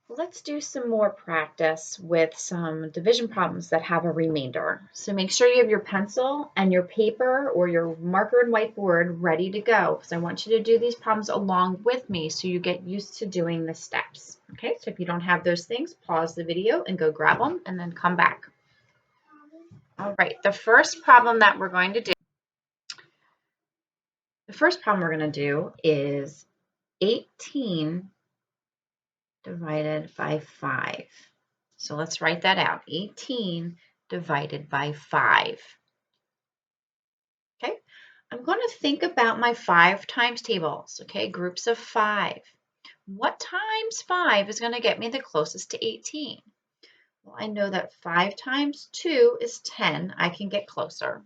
Let's do some more practice with some division problems that have a remainder. So make sure you have your pencil and your paper or your marker and whiteboard ready to go, because I want you to do these problems along with me so you get used to doing the steps. Okay, so if you don't have those things, pause the video and go grab them and then come back. All right, the first problem we're going to do is 18 divided by 5. So let's write that out. 18 divided by 5. Okay, I'm going to think about my 5 times tables, okay, groups of 5. What times 5 is going to get me the closest to 18? Well, I know that 5 times 2 is 10. I can get closer.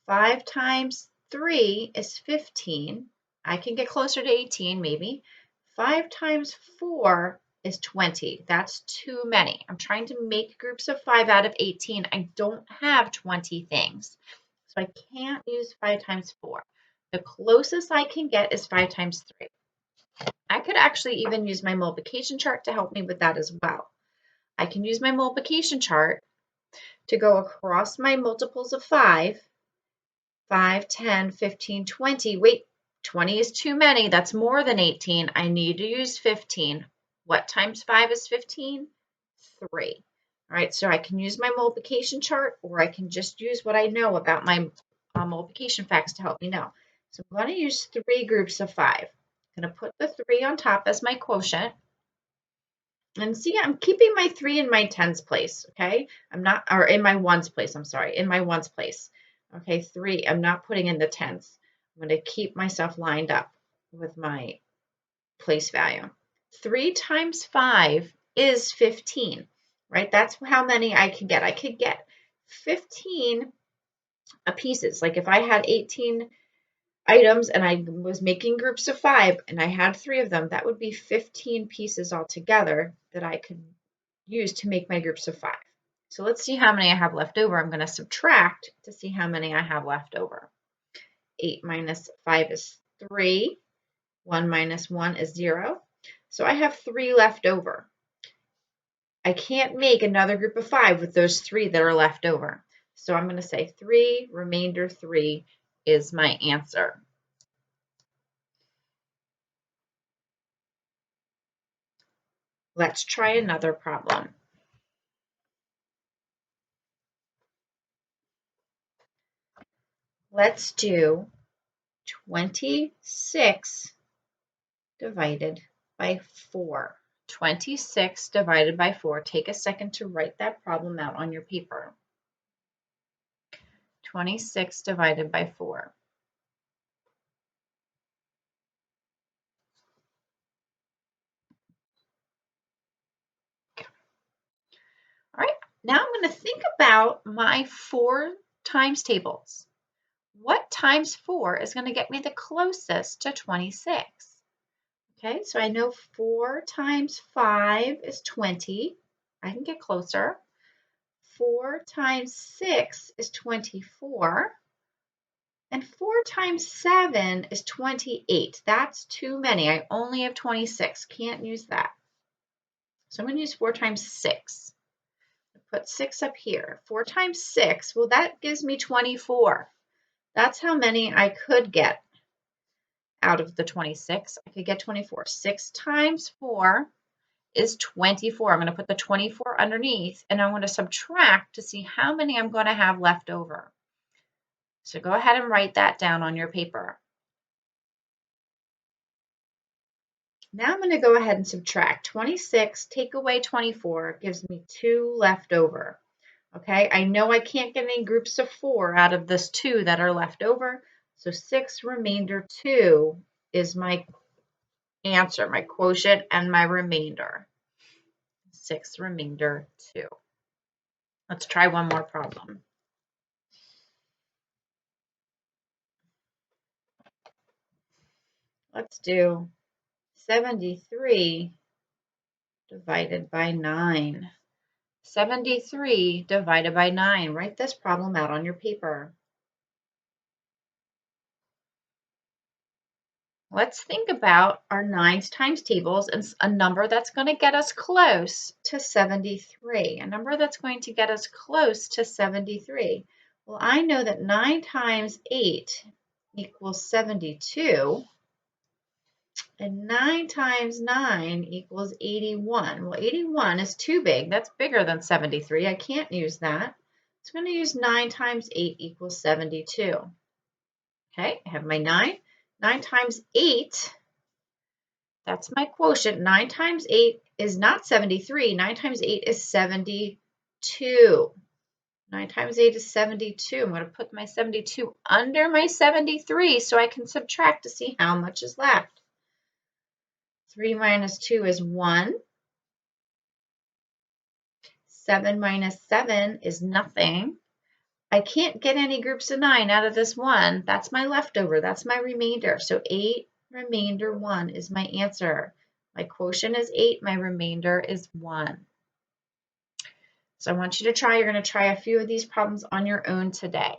5 times 3 is 15. I can get closer to 18 maybe. 5 times 4 is 20. That's too many. I'm trying to make groups of 5 out of 18. I don't have 20 things. So I can't use 5 times 4. The closest I can get is 5 times 3. I could actually even use my multiplication chart to help me with that as well. I can use my multiplication chart to go across my multiples of 5. 5, 10, 15, 20. Wait, 20 is too many. That's more than 18. I need to use 15. What times 5 is 15? 3. All right, so I can use my multiplication chart, or I can just use what I know about my multiplication facts to help me know. So I'm going to use 3 groups of 5. I'm going to put the 3 on top as my quotient. And see, I'm keeping my 3 in my tens place, okay? I'm not, or in my ones place, I'm sorry, in my ones place. Okay, 3, I'm not putting in the tens. I'm going to keep myself lined up with my place value. 3 times 5 is 15, right? That's how many I can get. I could get 15 pieces. Like if I had 18 items and I was making groups of 5 and I had 3 of them, that would be 15 pieces altogether that I could use to make my groups of 5. So let's see how many I have left over. I'm going to subtract to see how many I have left over. 8 minus 5 is 3. 1 minus 1 is 0. So I have 3 left over. I can't make another group of 5 with those 3 that are left over. So I'm going to say 3, remainder 3 is my answer. Let's try another problem. Let's do 26 divided by 4. 26 divided by 4. Take a second to write that problem out on your paper. 26 divided by 4. All right, now I'm going to think about my 4 times tables. What times 4 is going to get me the closest to 26? Okay, so I know 4 times 5 is 20. I can get closer. 4 times 6 is 24. And 4 times 7 is 28. That's too many. I only have 26. Can't use that. So I'm going to use 4 times 6. Put 6 up here. 4 times 6, well, that gives me 24. That's how many I could get out of the 26. I could get 24. 6 times 4 is 24. I'm going to put the 24 underneath, and I'm going to subtract to see how many I'm going to have left over. So go ahead and write that down on your paper. Now I'm going to go ahead and subtract. 26, take away 24, gives me 2 left over. Okay, I know I can't get any groups of 4 out of this 2 that are left over. So 6 remainder 2 is my answer, my quotient and my remainder. 6 remainder 2. Let's try one more problem. Let's do 73 divided by 9. 73 divided by 9. Write this problem out on your paper. Let's think about our 9s times tables and a number that's going to get us close to 73. A number that's going to get us close to 73. Well, I know that 9 times 8 equals 72. And 9 times 9 equals 81. Well, 81 is too big. That's bigger than 73. I can't use that. So I'm going to use 9 times 8 equals 72. Okay, I have my 9. 9 times 8, that's my quotient. 9 times 8 is not 73. 9 times 8 is 72. 9 times 8 is 72. I'm going to put my 72 under my 73 so I can subtract to see how much is left. 3 minus 2 is 1. 7 minus 7 is nothing. I can't get any groups of 9 out of this 1. That's my leftover. That's my remainder. So 8 remainder 1 is my answer. My quotient is 8. My remainder is 1. So I want you to try. You're going to try a few of these problems on your own today.